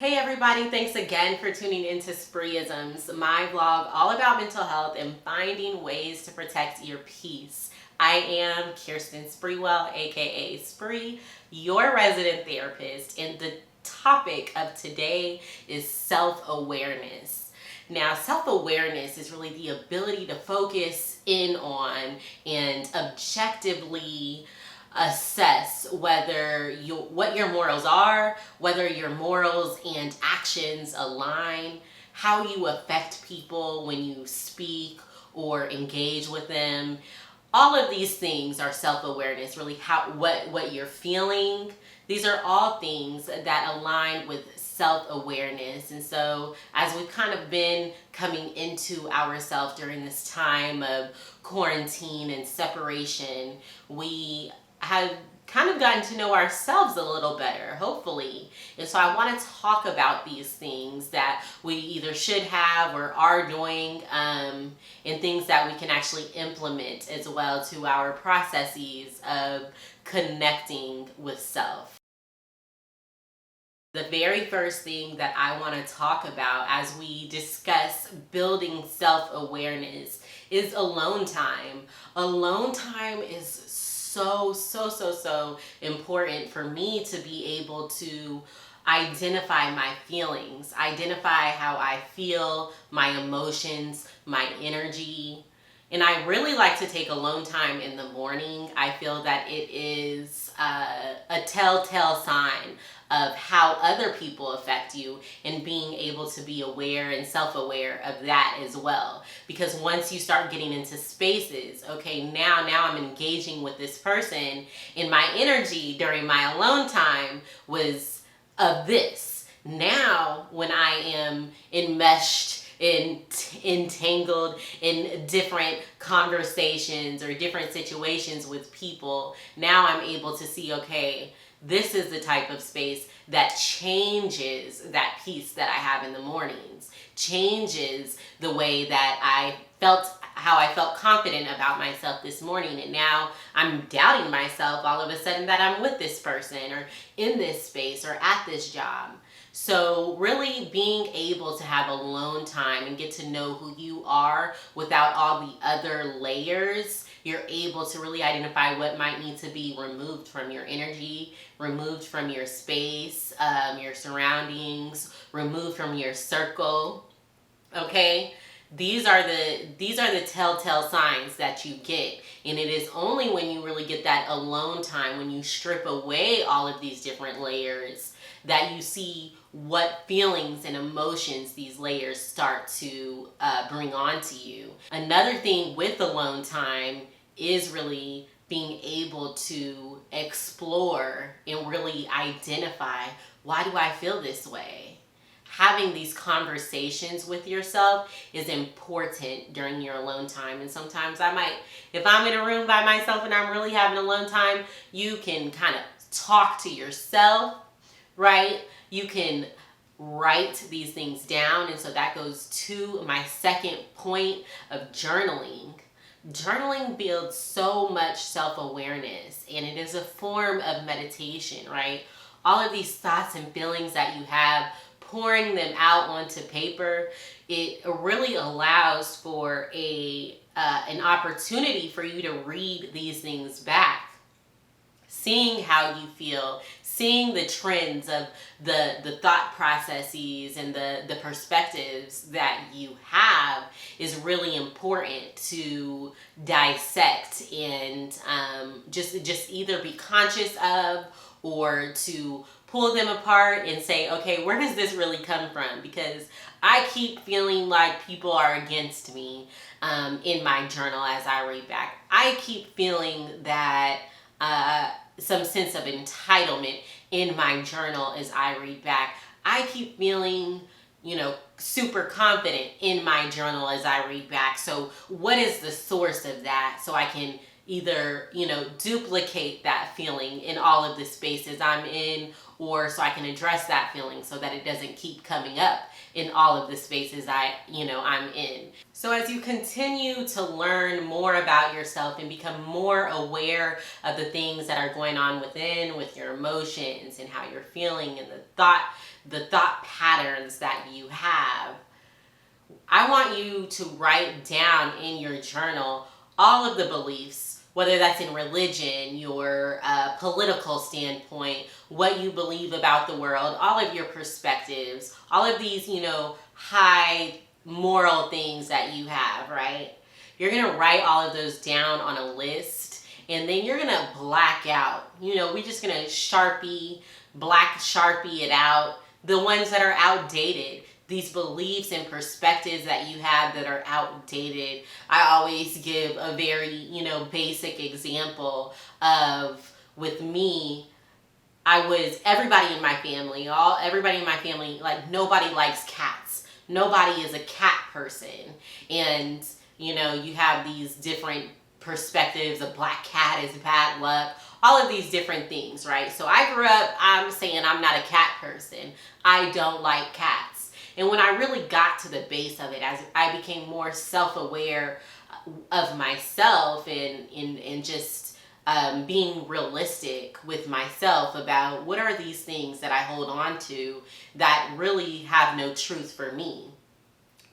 Hey everybody, thanks again for tuning into Spreeisms, my vlog all about mental health and finding ways to protect your peace. I am Kirsten Spreewell, aka Spree, your resident therapist, and the topic of today is self-awareness. Now, self-awareness is really the ability to focus in on and objectively assess what your morals are, whether your morals and actions align, how you affect people when you speak or engage with them. All of these things are self-awareness, really what you're feeling. These are all things that align with self-awareness. And so as we've kind of been coming into ourselves during this time of quarantine and separation, we have kind of gotten to know ourselves a little better, hopefully. And so I want to talk about these things that we either should have or are doing, and things that we can actually implement as well to our processes of connecting with self. The very first thing that I want to talk about as we discuss building self-awareness is alone time. Alone time is so important for me to be able to identify my feelings, identify how I feel, my emotions, my energy. And I really like to take alone time in the morning. I feel that it is a telltale sign of how other people affect you, and being able to be aware and self-aware of that as well. Because once you start getting into spaces, okay, now I'm engaging with this person, and my energy during my alone time was of this. Now, when I am enmeshed entangled in different conversations or different situations with people, now I'm able to see, okay, this is the type of space that changes that peace that I have in the mornings, changes the way that how I felt confident about myself this morning. And now I'm doubting myself all of a sudden that I'm with this person or in this space or at this job. So really being able to have alone time and get to know who you are without all the other layers, you're able to really identify what might need to be removed from your energy, removed from your space, your surroundings, removed from your circle. Okay? These are the telltale signs that you get. And it is only when you really get that alone time, when you strip away all of these different layers, that you see what feelings and emotions these layers start to bring on to you. Another thing with alone time is really being able to explore and really identify, why do I feel this way? Having these conversations with yourself is important during your alone time. And sometimes if I'm in a room by myself and I'm really having alone time, you can kind of talk to yourself, right? You can write these things down. And so that goes to my second point of journaling. Journaling builds so much self-awareness, and it is a form of meditation, right? All of these thoughts and feelings that you have, pouring them out onto paper, it really allows for an opportunity for you to read these things back, seeing how you feel, seeing the trends of the thought processes and the perspectives that you have is really important to dissect and just either be conscious of, or to pull them apart and say, okay, where does this really come from? Because I keep feeling like people are against me in my journal as I read back. I keep feeling that some sense of entitlement in my journal as I read back. I keep feeling, super confident in my journal as I read back. So what is the source of that? So I can, either, duplicate that feeling in all of the spaces I'm in, or so I can address that feeling so that it doesn't keep coming up in all of the spaces I'm in. So as you continue to learn more about yourself and become more aware of the things that are going on within, with your emotions and how you're feeling, and the thought patterns that you have, I want you to write down in your journal all of the beliefs, whether that's in religion, your political standpoint, what you believe about the world, all of your perspectives, all of these, high moral things that you have, right? You're going to write all of those down on a list, and then you're going to black out. We're just going to black Sharpie it out, the ones that are outdated. These beliefs and perspectives that you have that are outdated. I always give a very, basic example of, with me, everybody in my family, like, nobody likes cats. Nobody is a cat person. And, you have these different perspectives. A black cat is bad luck. All of these different things, right? So I grew up, I'm saying I'm not a cat person. I don't like cats. And when I really got to the base of it, as I became more self-aware of myself and just being realistic with myself about what are these things that I hold on to that really have no truth for me.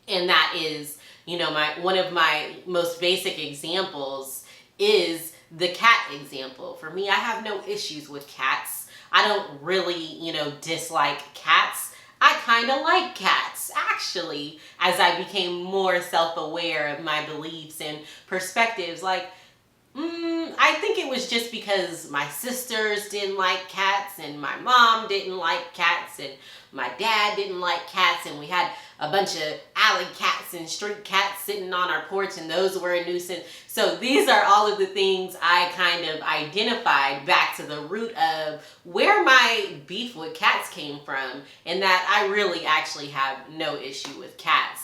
And that is, one of my most basic examples is the cat example. For me, I have no issues with cats. I don't really, dislike cats. I kind of like cats, actually, as I became more self-aware of my beliefs and perspectives. Like, I think it was just because my sisters didn't like cats, and my mom didn't like cats, and my dad didn't like cats, and we had a bunch of alley cats and street cats sitting on our porch, and those were a nuisance. So these are all of the things I kind of identified back to the root of where my beef with cats came from, and that I really actually have no issue with cats.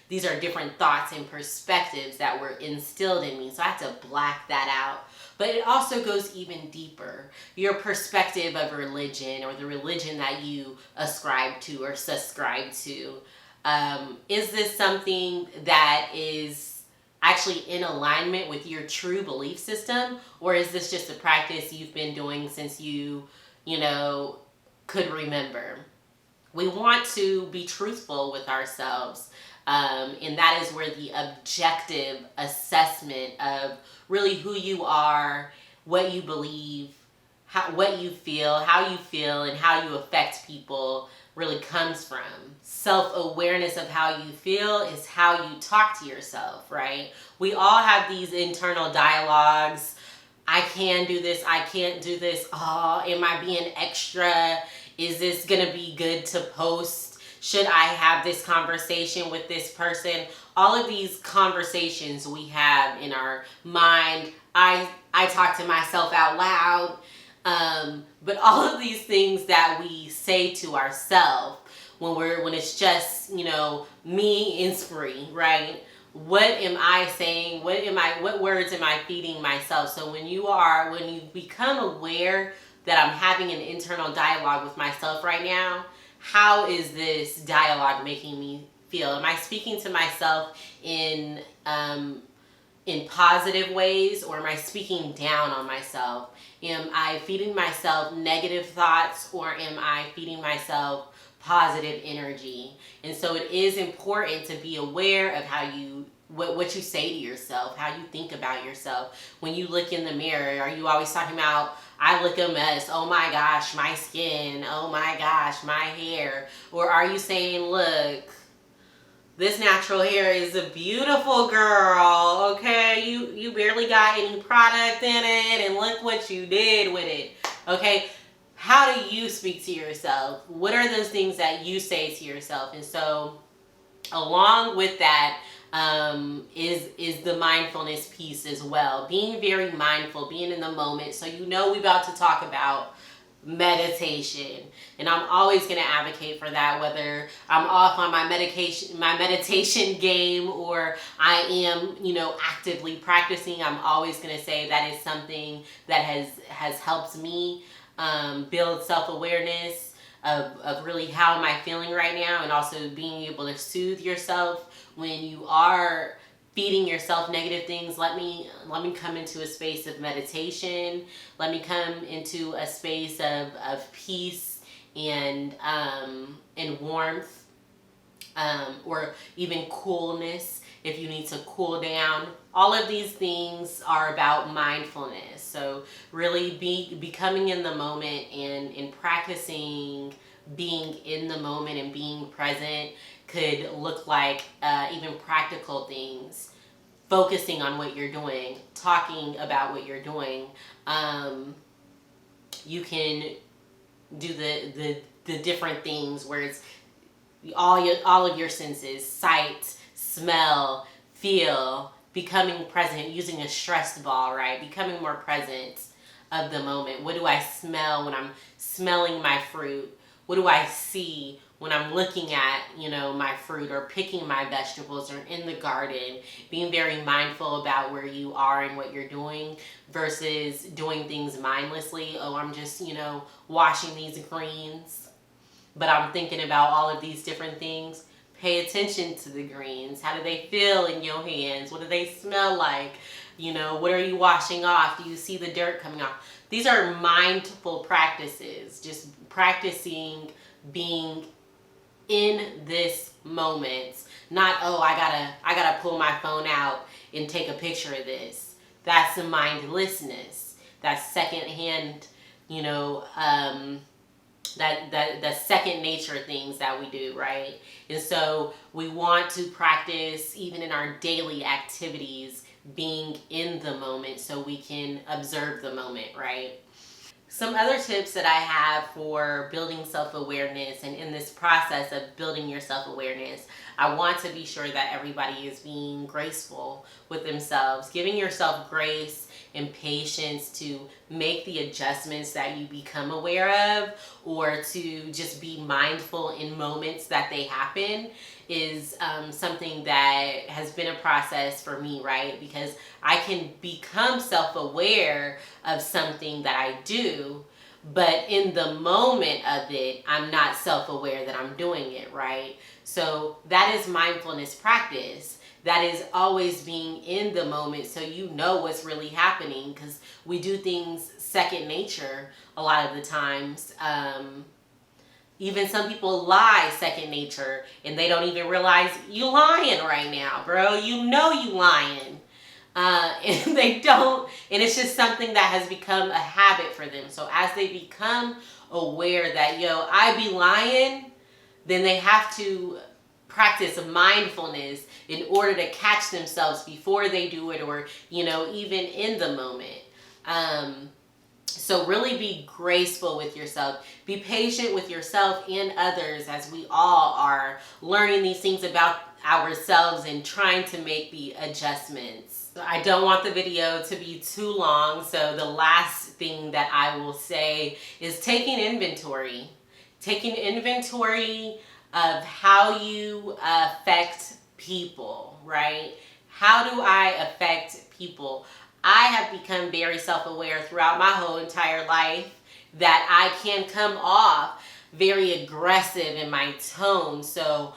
These are different thoughts and perspectives that were instilled in me, so I have to black that out. But it also goes even deeper. Your perspective of religion, or the religion that you ascribe to or subscribe to. Is this something that is actually in alignment with your true belief system? Or is this just a practice you've been doing since you could remember? We want to be truthful with ourselves. And that is where the objective assessment of really who you are, what you believe, what you feel, how you feel, and how you affect people really comes from. Self-awareness of how you feel is how you talk to yourself, right? We all have these internal dialogues. I can do this. I can't do this. Oh, am I being extra? Is this going to be good to post? Should I have this conversation with this person? All of these conversations we have in our mind. I talk to myself out loud. But all of these things that we say to ourselves when it's just, me and Spree, right? What am I saying? What words am I feeding myself? So when you become aware that I'm having an internal dialogue with myself right now, how is this dialogue making me feel? Am I speaking to myself in positive ways, or am I speaking down on myself? Am I feeding myself negative thoughts, or am I feeding myself positive energy? And so it is important to be aware of what you say to yourself, how you think about yourself. When you look in the mirror, are you always talking about, I look a mess, oh my gosh, my skin, oh my gosh, my hair? Or are you saying, look, this natural hair is a beautiful girl, okay? You barely got any product in it, and look what you did with it, okay? How do you speak to yourself? What are those things that you say to yourself? And so along with that, is the mindfulness piece as well. Being very mindful, being in the moment. So we're about to talk about meditation. And I'm always going to advocate for that, whether I'm off on my meditation game, or I am, actively practicing. I'm always going to say that is something that has helped me build self-awareness of really how am I feeling right now, and also being able to soothe yourself when you are feeding yourself negative things. Let me come into a space of meditation. Let me come into a space of peace and warmth, or even coolness if you need to cool down. All of these things are about mindfulness. So really becoming in the moment and practicing being in the moment and being present could look like even practical things. Focusing on what you're doing, talking about what you're doing. You can do the different things where it's all of your senses: sight, smell, feel, becoming present, using a stress ball, right? Becoming more present of the moment. What do I smell when I'm smelling my fruit? What do I see when I'm looking at, my fruit, or picking my vegetables, or in the garden? Being very mindful about where you are and what you're doing versus doing things mindlessly. Oh, I'm just, washing these greens, but I'm thinking about all of these different things. Pay attention to the greens. How do they feel in your hands? What do they smell like? What are you washing off? Do you see the dirt coming off? These are mindful practices. Just practicing being in this moment. Not, oh, I gotta pull my phone out and take a picture of this. That's the mindlessness. That's secondhand, that second nature things that we do, right? And so we want to practice, even in our daily activities, being in the moment so we can observe the moment, right? Some other tips that I have for building self-awareness, and in this process of building your self-awareness, I want to be sure that everybody is being graceful with themselves, giving yourself grace and patience to make the adjustments that you become aware of, or to just be mindful in moments that they happen, is something that has been a process for me, right? Because I can become self-aware of something that I do, but in the moment of it, I'm not self-aware that I'm doing it, right? So that is mindfulness practice. That is always being in the moment so you know what's really happening, because we do things second nature a lot of the times. Even some people lie second nature and they don't even realize you lying right now, bro. You lying. And they don't, and it's just something that has become a habit for them. So as they become aware that, I be lying, then they have to practice mindfulness in order to catch themselves before they do it, or, even in the moment. So really be graceful with yourself. Be patient with yourself and others, as we all are learning these things about ourselves and trying to make the adjustments. So I don't want the video to be too long, so the last thing that I will say is taking inventory. Taking inventory of how you affect people, right? How do I affect people? I have become very self-aware throughout my whole entire life that I can come off very aggressive in my tone. So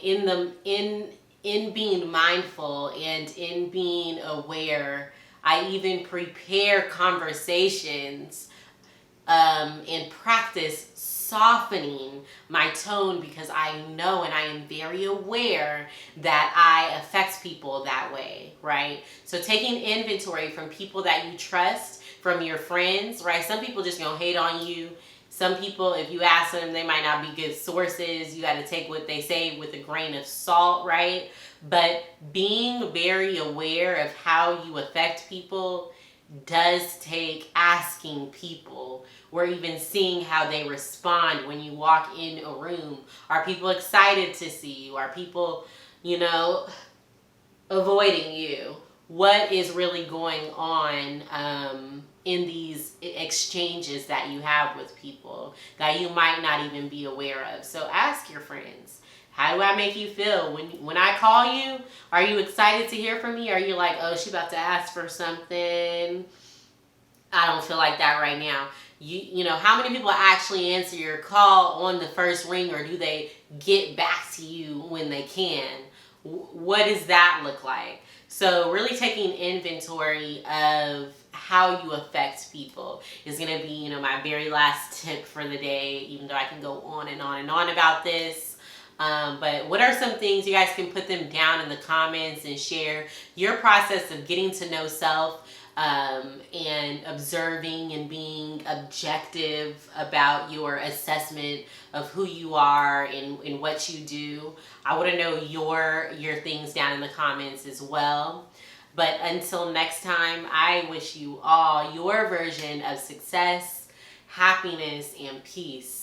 in being mindful and in being aware, I even prepare conversations and practice softening my tone, because I know and I am very aware that I affect people that way, right? So taking inventory from people that you trust, from your friends, right? Some people just gonna hate on you. Some people, if you ask them, they might not be good sources. You got to take what they say with a grain of salt, right? But being very aware of how you affect people does take asking people, or even seeing how they respond when you walk in a room. Are people excited to see you? Are people, avoiding you? What is really going on in these exchanges that you have with people that you might not even be aware of. So ask your friends, how do I make you feel? When I call you, are you excited to hear from me? Are you like, oh, she about to ask for something? I don't feel like that right now. You know, how many people actually answer your call on the first ring, or do they get back to you when they can? What does that look like? So really taking inventory of how you affect people is going to be, you know, my very last tip for the day, even though I can go on and on and on about this. But what are some things, you guys can put them down in the comments and share your process of getting to know self, and observing and being objective about your assessment of who you are and what you do. I want to know your things down in the comments as well. But until next time, I wish you all your version of success, happiness, and peace.